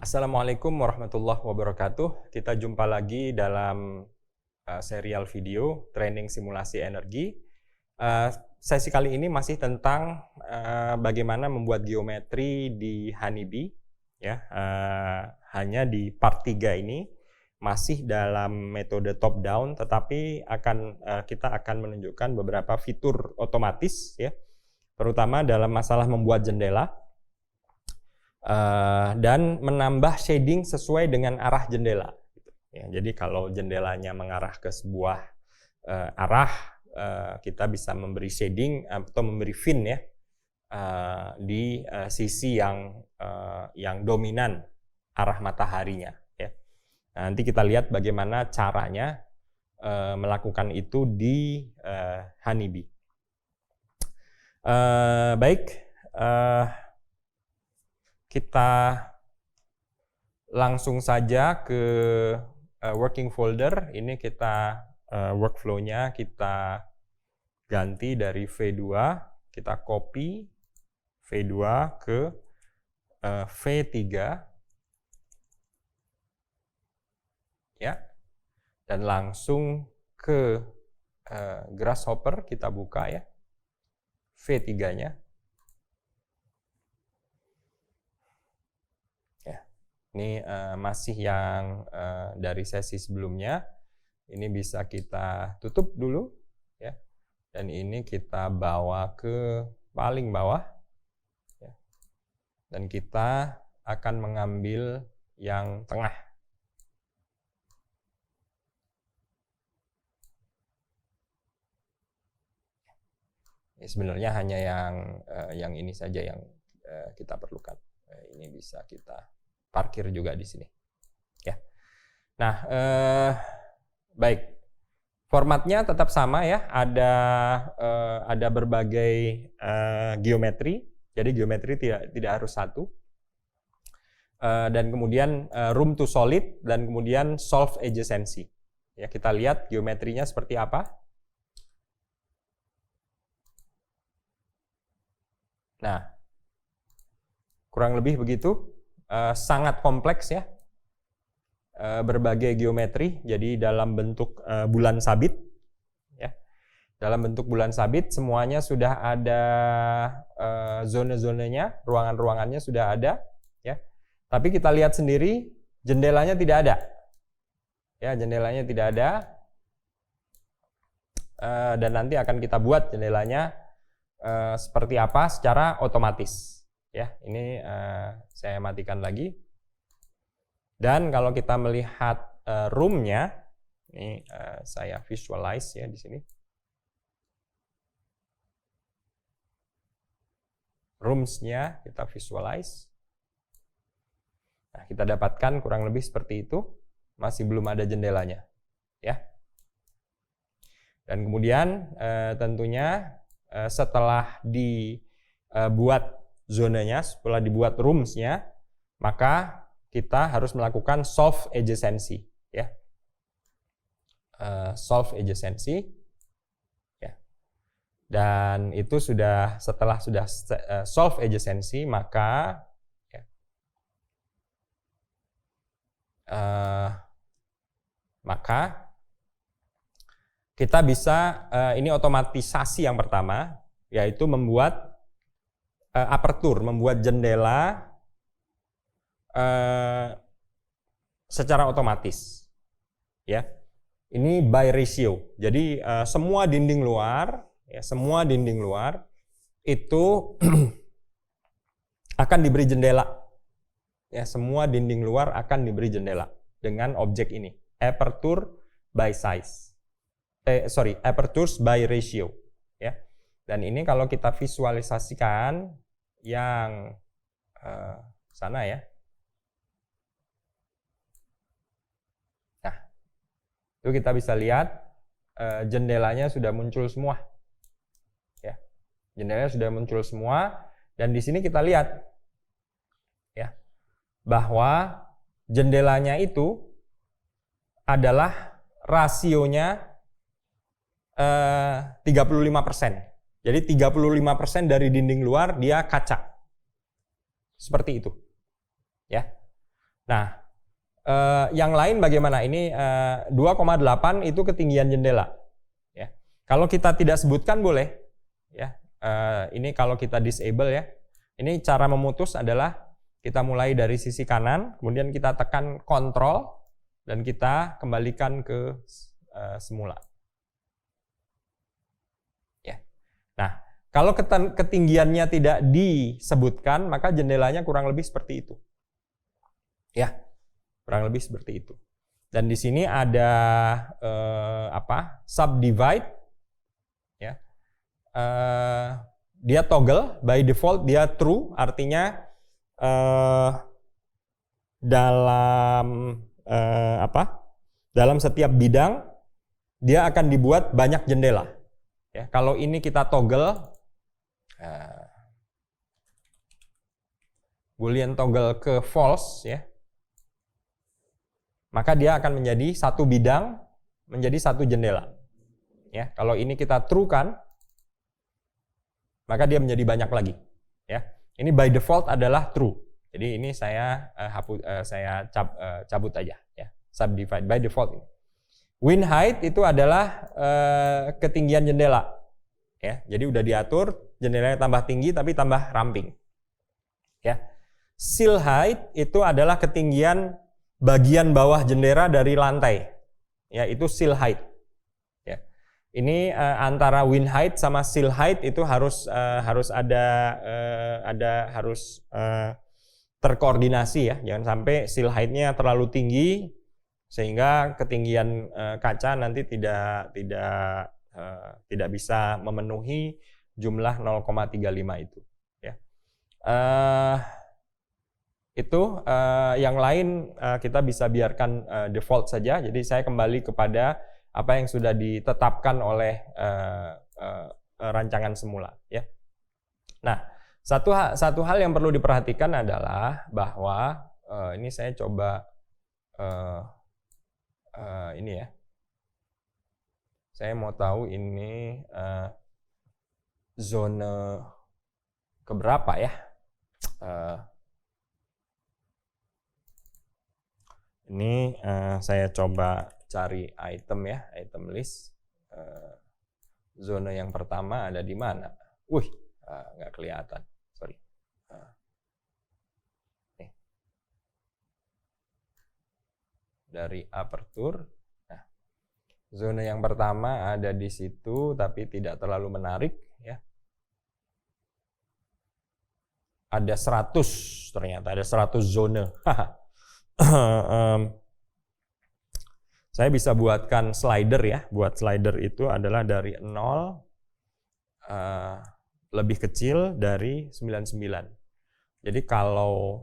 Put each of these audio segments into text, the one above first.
Assalamualaikum warahmatullahi wabarakatuh. Kita jumpa lagi dalam serial video training simulasi energi. Sesi kali ini masih tentang bagaimana membuat geometri di Honeybee. Ya, hanya di part 3 ini masih dalam metode top down, tetapi kita akan menunjukkan beberapa fitur otomatis, ya, terutama dalam masalah membuat jendela. Dan menambah shading sesuai dengan arah jendela. Ya, jadi kalau jendelanya mengarah ke sebuah arah, kita bisa memberi shading atau memberi fin, ya, di sisi yang dominan arah mataharinya. Ya. Nah, nanti kita lihat bagaimana caranya melakukan itu di Honeybee. Baik. Kita langsung saja ke working folder. Ini kita workflow-nya kita ganti dari V2, kita copy V2 ke V3, ya, dan langsung ke Grasshopper kita buka, ya, V3-nya. Ini masih yang dari sesi sebelumnya. Ini bisa kita tutup dulu, ya. Dan ini kita bawa ke paling bawah, ya. Dan kita akan mengambil yang tengah. Ini sebenarnya hanya yang ini saja yang kita perlukan. Ini bisa kita parkir juga di sini, ya. Nah, baik, formatnya tetap sama, ya. Ada berbagai geometri, jadi geometri tidak harus satu. Dan kemudian room to solid dan kemudian solve adjacency. Ya, kita lihat geometrinya seperti apa. Nah, kurang lebih begitu. Sangat kompleks, ya, berbagai geometri. Jadi dalam bentuk bulan sabit, ya, dalam bentuk bulan sabit semuanya sudah ada zone-zonenya, ruangan-ruangannya sudah ada, ya. Tapi kita lihat sendiri jendelanya tidak ada, ya, jendelanya tidak ada, dan nanti akan kita buat jendelanya seperti apa secara otomatis. Ya, ini saya matikan lagi. Dan kalau kita melihat room-nya, ini saya visualize, ya, di sini. Rooms-nya kita visualize. Nah, kita dapatkan kurang lebih seperti itu. Masih belum ada jendelanya, ya. Dan kemudian tentunya setelah dibuat zonanya, setelah dibuat rooms-nya, maka kita harus melakukan solve adjacency, ya. Solve adjacency, ya. Dan itu setelah sudah solve adjacency, maka, ya, maka kita bisa ini otomatisasi yang pertama, yaitu membuat aperture, membuat jendela secara otomatis, ya. Ini by ratio. Jadi semua dinding luar, ya, semua dinding luar itu akan diberi jendela, ya. Semua dinding luar akan diberi jendela dengan objek ini, aperture by size, apertures by ratio, ya. Dan ini kalau kita visualisasikan yang sana, ya. Nah, itu kita bisa lihat jendelanya sudah muncul semua, ya. Jendelanya sudah muncul semua, dan di sini kita lihat, ya, bahwa jendelanya itu adalah rasionya 35%. Jadi 35% dari dinding luar dia kaca. Seperti itu. Ya. Nah, yang lain bagaimana? Ini 2,8 itu ketinggian jendela. Ya. Kalau kita tidak sebutkan boleh. Ya. Ini kalau kita disable ya. Ini cara memutus adalah kita mulai dari sisi kanan, kemudian kita tekan kontrol dan kita kembalikan ke semula. Ya. Nah, kalau ketinggiannya tidak disebutkan, maka jendelanya kurang lebih seperti itu. Ya, kurang lebih seperti itu. Dan di sini ada subdivide, ya. Dia toggle by default dia true, artinya dalam dalam setiap bidang dia akan dibuat banyak jendela. Ya, kalau ini kita toggle, boolean toggle ke false, ya, maka dia akan menjadi satu bidang menjadi satu jendela. Ya, kalau ini kita true kan, maka dia menjadi banyak lagi. Ya, ini by default adalah true. Jadi ini saya cabut aja. Ya, subdivide by default ini. Wind height itu adalah ketinggian jendela. Ya, jadi udah diatur jendelanya tambah tinggi tapi tambah ramping. Ya, sill height itu adalah ketinggian bagian bawah jendela dari lantai. Ya, itu sill height. Ya. Ini antara wind height sama sill height itu harus terkoordinasi ya. Jangan sampai sill height-nya terlalu tinggi sehingga ketinggian kaca nanti tidak bisa memenuhi jumlah 0,35 itu. Ya. Yang lain kita bisa biarkan default saja. Jadi saya kembali kepada apa yang sudah ditetapkan oleh rancangan semula. Ya. Nah, satu hal yang perlu diperhatikan adalah bahwa ini saya coba ini ya. Saya mau tahu ini zona keberapa ya? Ini saya coba cari item ya, item list. Zona yang pertama ada di mana? Nggak kelihatan, sorry. Nih. Dari aperture. Nah, zona yang pertama ada di situ, tapi tidak terlalu menarik. Ya. Ada 100 ternyata, ada 100 zona. Saya bisa buatkan slider ya. Buat slider itu adalah dari 0 lebih kecil dari 99. Jadi kalau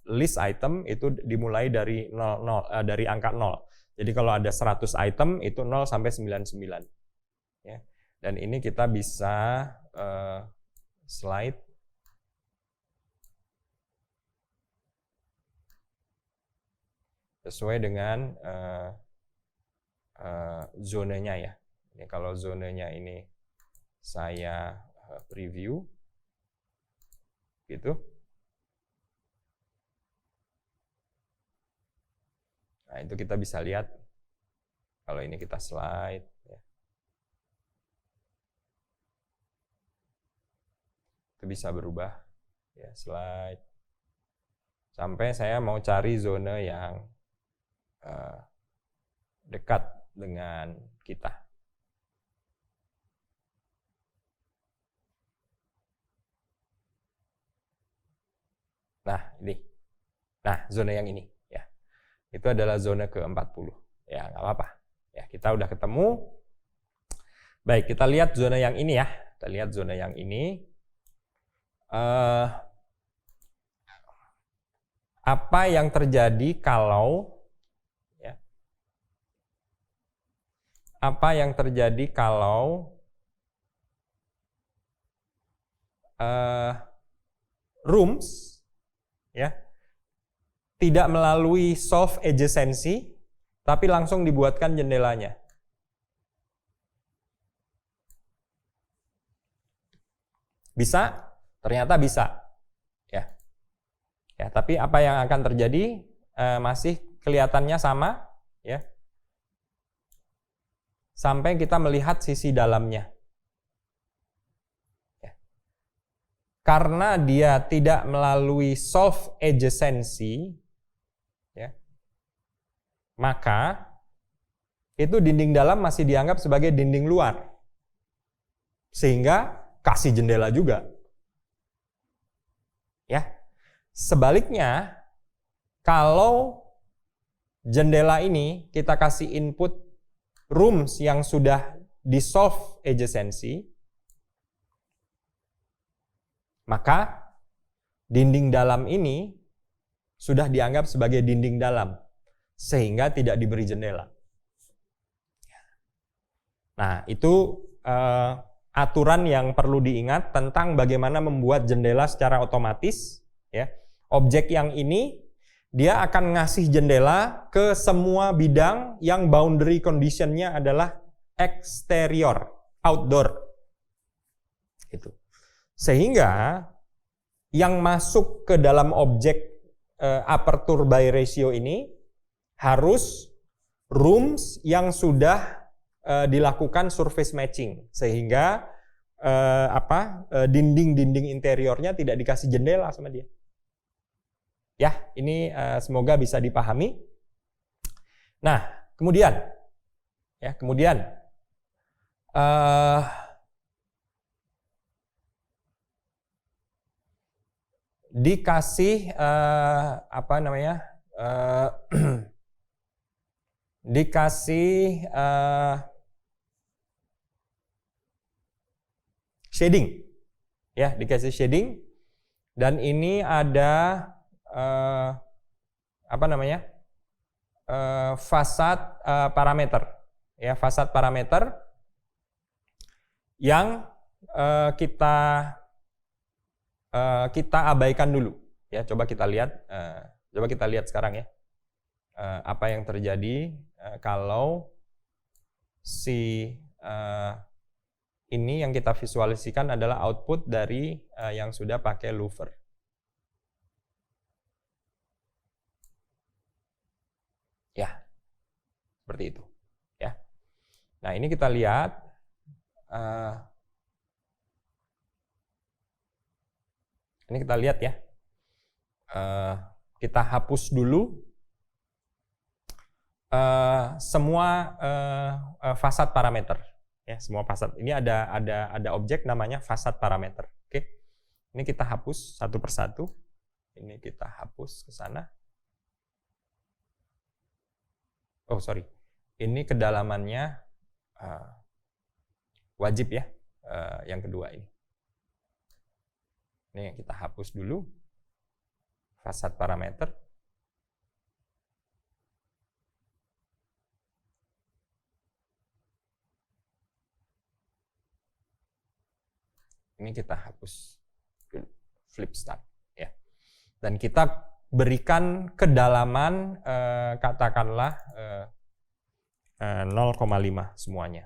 list item itu dimulai dari 0, dari angka 0. Jadi kalau ada 100 item itu 0 sampai 99. Ya. Dan ini kita bisa slide sesuai dengan zonanya ya. Ini kalau zonanya ini saya preview gitu. Nah, itu kita bisa lihat kalau ini kita slide ya. Itu bisa berubah ya, slide sampai saya mau cari zona yang dekat dengan kita. Nah, ini. Nah, zona yang ini ya. Itu adalah zona ke-40. Ya, nggak apa-apa. Ya, kita udah ketemu. Baik, kita lihat zona yang ini ya. Kita lihat zona yang ini. Apa yang terjadi kalau rooms ya tidak melalui solve adjacency tapi langsung dibuatkan jendelanya? Bisa? Ternyata bisa. Ya. Ya, tapi apa yang akan terjadi masih kelihatannya sama, ya, sampai kita melihat sisi dalamnya. Ya. Karena dia tidak melalui solve adjacency, ya, maka itu dinding dalam masih dianggap sebagai dinding luar, sehingga kasih jendela juga. Ya. Sebaliknya, kalau jendela ini kita kasih input rooms yang sudah di solve adjacency, maka dinding dalam ini sudah dianggap sebagai dinding dalam, sehingga tidak diberi jendela. Nah, itu aturan yang perlu diingat tentang bagaimana membuat jendela secara otomatis. Ya. Objek yang ini dia akan ngasih jendela ke semua bidang yang boundary condition-nya adalah eksterior, outdoor. Gitu. Sehingga yang masuk ke dalam objek aperture by ratio ini harus rooms yang sudah dilakukan surface matching, sehingga dinding-dinding interiornya tidak dikasih jendela sama dia. Ya, ini semoga bisa dipahami. Nah, kemudian dikasih dikasih shading, ya, dikasih shading, dan ini ada fasad parameter, ya, fasad parameter yang kita abaikan dulu, ya. Coba kita lihat sekarang, ya, apa yang terjadi kalau si ini yang kita visualisasikan adalah output dari yang sudah pakai louver. Ya, seperti itu. Ya. Nah, ini kita lihat ya. Kita hapus dulu semua fasad parameter. Ya, semua fasad. Ini ada objek namanya fasad parameter. Oke. Ini kita hapus satu persatu. Ini kita hapus ke sana. Oh, sorry. Ini kedalamannya wajib, ya. Yang kedua ini. Ini kita hapus dulu fasad parameter. Ini kita hapus flip start, ya. Dan kita berikan kedalaman katakanlah 0,5 semuanya.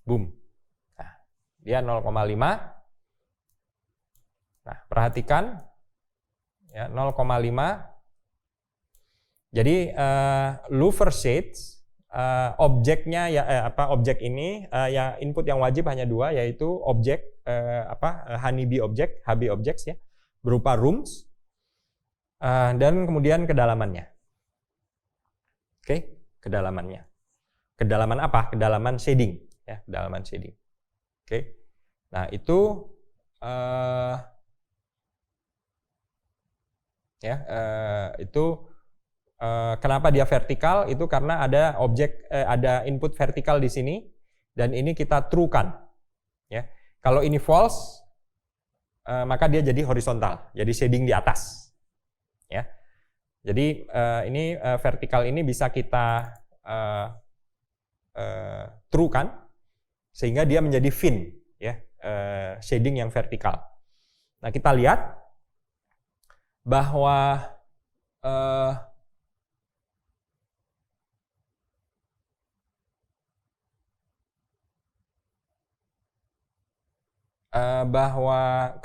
Boom. Nah, dia 0,5. Nah, perhatikan, ya, 0,5. Jadi louver shades objeknya, ya, objek ini ya, input yang wajib hanya dua, yaitu objek honeybee object, HB objects, ya, berupa rooms dan kemudian kedalamannya. Oke, kedalamannya. Kedalaman apa? Kedalaman shading, ya, kedalaman shading. Oke. Nah, itu kenapa dia vertikal? Itu karena ada ada input vertikal di sini, dan ini kita true-kan. Ya. Kalau ini false, maka dia jadi horizontal, jadi shading di atas. Ya. Jadi ini vertikal ini bisa kita true-kan, sehingga dia menjadi fin, ya, shading yang vertikal. Nah, kita lihat bahwa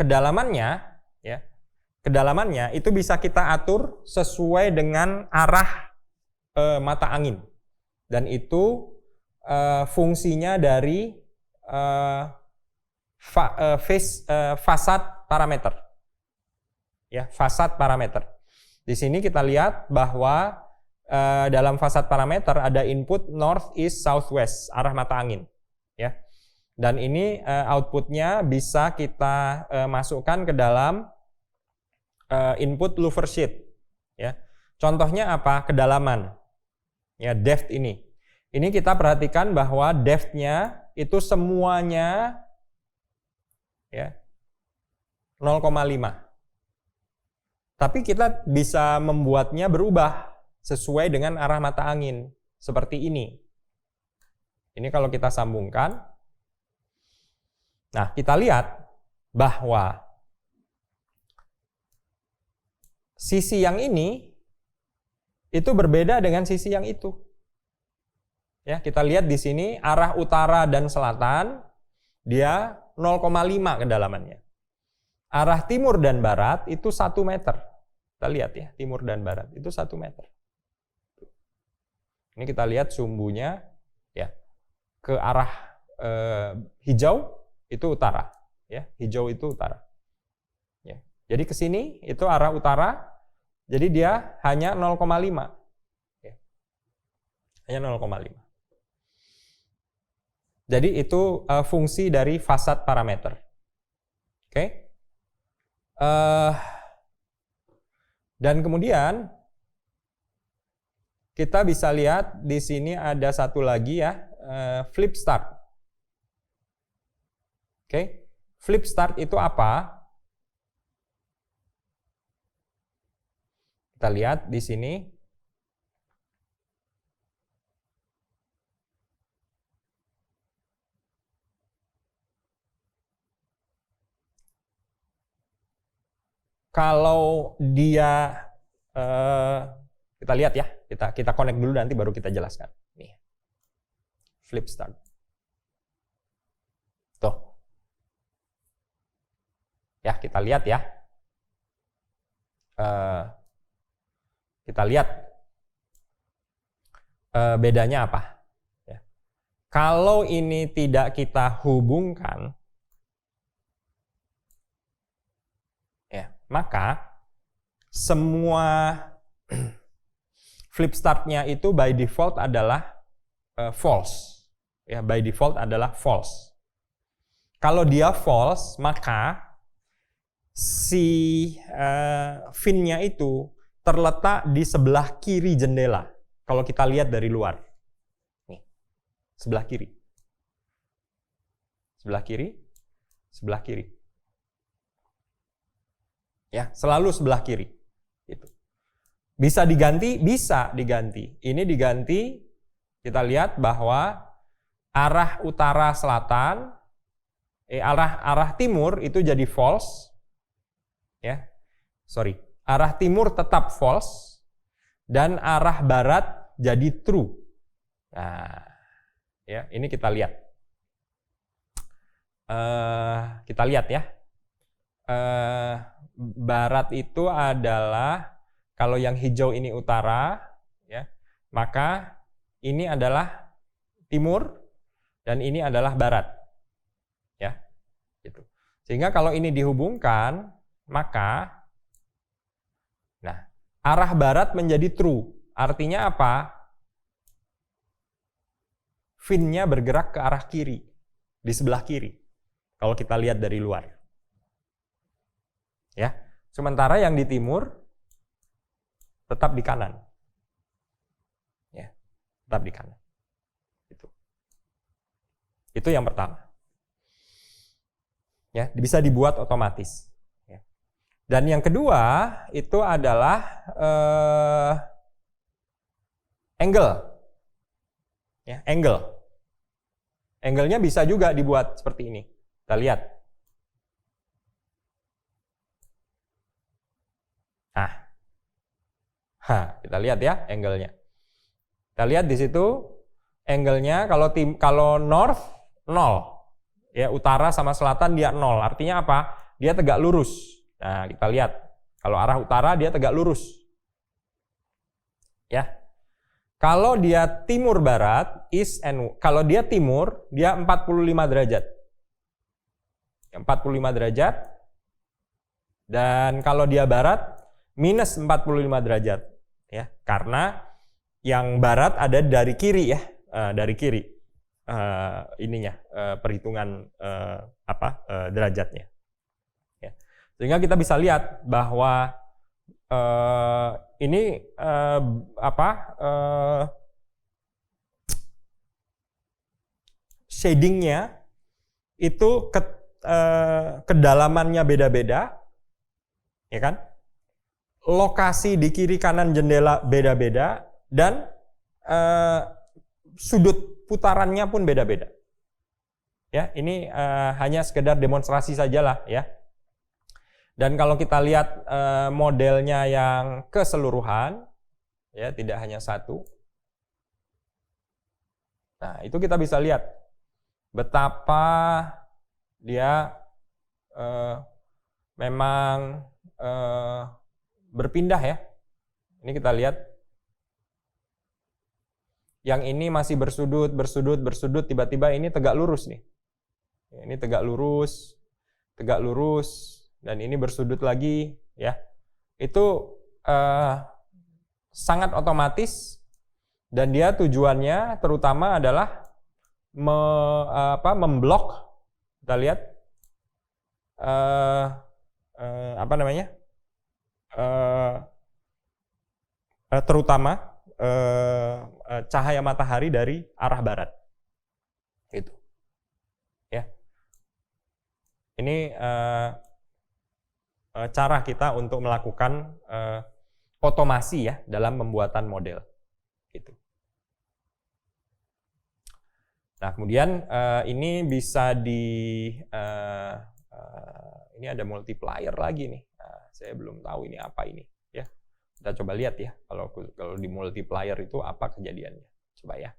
kedalamannya, ya, kedalamannya itu bisa kita atur sesuai dengan arah mata angin. Dan itu fungsinya dari fasad parameter. Ya, fasad parameter. Di sini kita lihat bahwa dalam fasad parameter ada input north, east, south, west, arah mata angin. Ya. Dan ini outputnya bisa kita masukkan ke dalam input louver sheet. Ya. Contohnya apa? Kedalaman. Ya, depth ini. Ini kita perhatikan bahwa depth-nya itu semuanya ya 0,5. Tapi kita bisa membuatnya berubah sesuai dengan arah mata angin seperti ini. Ini kalau kita sambungkan. Nah, kita lihat bahwa sisi yang ini itu berbeda dengan sisi yang itu. Ya, kita lihat di sini arah utara dan selatan dia 0,5 kedalamannya. Arah timur dan barat itu 1 meter. Kita lihat ya, timur dan barat itu 1 meter. Ini kita lihat sumbunya ya ke arah hijau itu utara, ya hijau itu utara. Ya. Jadi ke sini itu arah utara, jadi dia hanya 0,5. Ya. Hanya 0,5. Jadi itu fungsi dari fasad parameter. Oke. Dan kemudian kita bisa lihat di sini ada satu lagi ya, flip start. Oke. Flip start itu apa? Kita lihat di sini. Kalau dia kita lihat ya, kita connect dulu nanti baru kita jelaskan. Nih. Flip start. Tuh. Ya, kita lihat ya. Kita lihat bedanya apa. Ya. Kalau ini tidak kita hubungkan, ya, maka semua flip start-nya itu by default adalah false. Ya, by default adalah false. Kalau dia false, maka si fin-nya itu terletak di sebelah kiri jendela. Kalau kita lihat dari luar. Nih, sebelah kiri. Sebelah kiri, sebelah kiri. Ya, selalu sebelah kiri. Itu. Bisa diganti? Bisa diganti. Ini diganti, kita lihat bahwa arah utara selatan, arah timur itu jadi false. Ya, sorry. Arah timur tetap false dan arah barat jadi true. Nah, ya, ini kita lihat. Kita lihat ya. Barat itu adalah, kalau yang hijau ini utara, ya, maka ini adalah timur dan ini adalah barat, ya, gitu. Sehingga kalau ini dihubungkan, maka, nah, arah barat menjadi true. Artinya apa? Fin-nya bergerak ke arah kiri, di sebelah kiri. Kalau kita lihat dari luar. Ya, sementara yang di timur tetap di kanan. Ya, tetap di kanan. Itu yang pertama. Ya, bisa dibuat otomatis. Ya. Dan yang kedua itu adalah angle. Ya, angle. Angle-nya bisa juga dibuat seperti ini. Kita lihat. Kita lihat ya angle-nya. Kita lihat di situ angle-nya kalau north 0. Ya, utara sama selatan dia 0. Artinya apa? Dia tegak lurus. Nah, kita lihat. Kalau arah utara dia tegak lurus. Ya. Kalau dia timur barat, east and kalau dia timur, dia 45 derajat. 45 derajat. Dan kalau dia barat, minus 45 derajat. Ya, karena yang barat ada dari kiri ya, dari kiri. Perhitungan derajatnya. Ya. Sehingga kita bisa lihat bahwa shadingnya itu kedalamannya beda-beda, ya kan? Lokasi di kiri kanan jendela beda-beda dan sudut putarannya pun beda-beda. Ya, ini hanya sekedar demonstrasi sajalah ya. Dan kalau kita lihat modelnya yang keseluruhan, ya tidak hanya satu. Nah, itu kita bisa lihat betapa dia memang berpindah ya. Ini kita lihat. Yang ini masih bersudut, tiba-tiba ini tegak lurus nih. Ini tegak lurus, dan ini bersudut lagi, ya. Itu sangat otomatis, dan dia tujuannya terutama adalah memblok. Kita lihat, terutama cahaya matahari dari arah barat. Itu. Ya. Ini cara kita untuk melakukan otomasi ya dalam pembuatan model. Gitu. Nah, kemudian ini bisa ini ada multiplier lagi nih. Nah, saya belum tahu ini apa ini. Ya. Kita coba lihat ya, kalau di multiplier itu apa kejadiannya. Coba ya.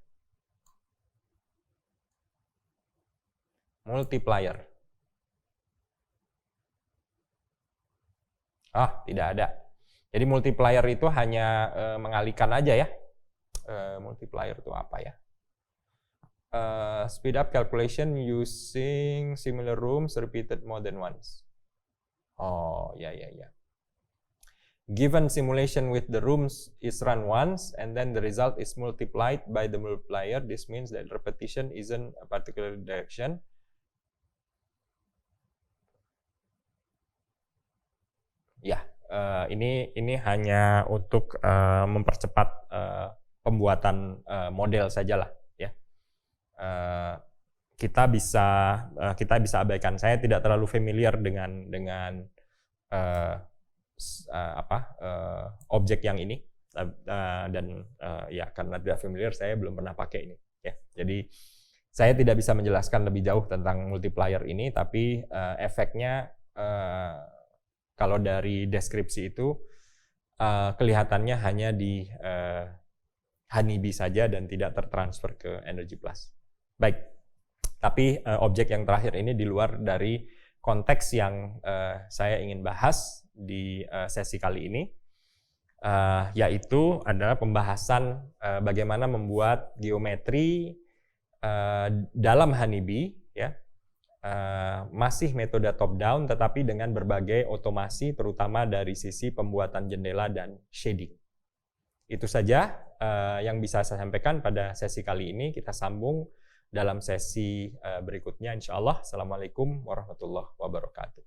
Multiplier. Tidak ada. Jadi multiplier itu hanya mengalihkan aja ya. Multiplier itu apa ya? Speed up calculation using similar rooms repeated more than once. Ya. Given simulation with the rooms is run once and then the result is multiplied by the multiplier, this means that repetition isn't a particular direction. Ya, ini hanya untuk mempercepat pembuatan model sajalah ya. Kita bisa abaikan. Saya tidak terlalu familiar dengan objek yang ini dan ya karena tidak familiar saya belum pernah pakai ini ya. Jadi saya tidak bisa menjelaskan lebih jauh tentang multiplier ini, tapi efeknya kalau dari deskripsi itu kelihatannya hanya di Honeybee saja dan tidak tertransfer ke Energy Plus. Baik, tapi objek yang terakhir ini di luar dari konteks yang saya ingin bahas di sesi kali ini, yaitu adalah pembahasan bagaimana membuat geometri dalam Honeybee, ya, masih metode top down, tetapi dengan berbagai otomasi, terutama dari sisi pembuatan jendela dan shading. Itu saja yang bisa saya sampaikan pada sesi kali ini. Kita sambung dalam sesi berikutnya, insya Allah. Assalamualaikum warahmatullahi wabarakatuh.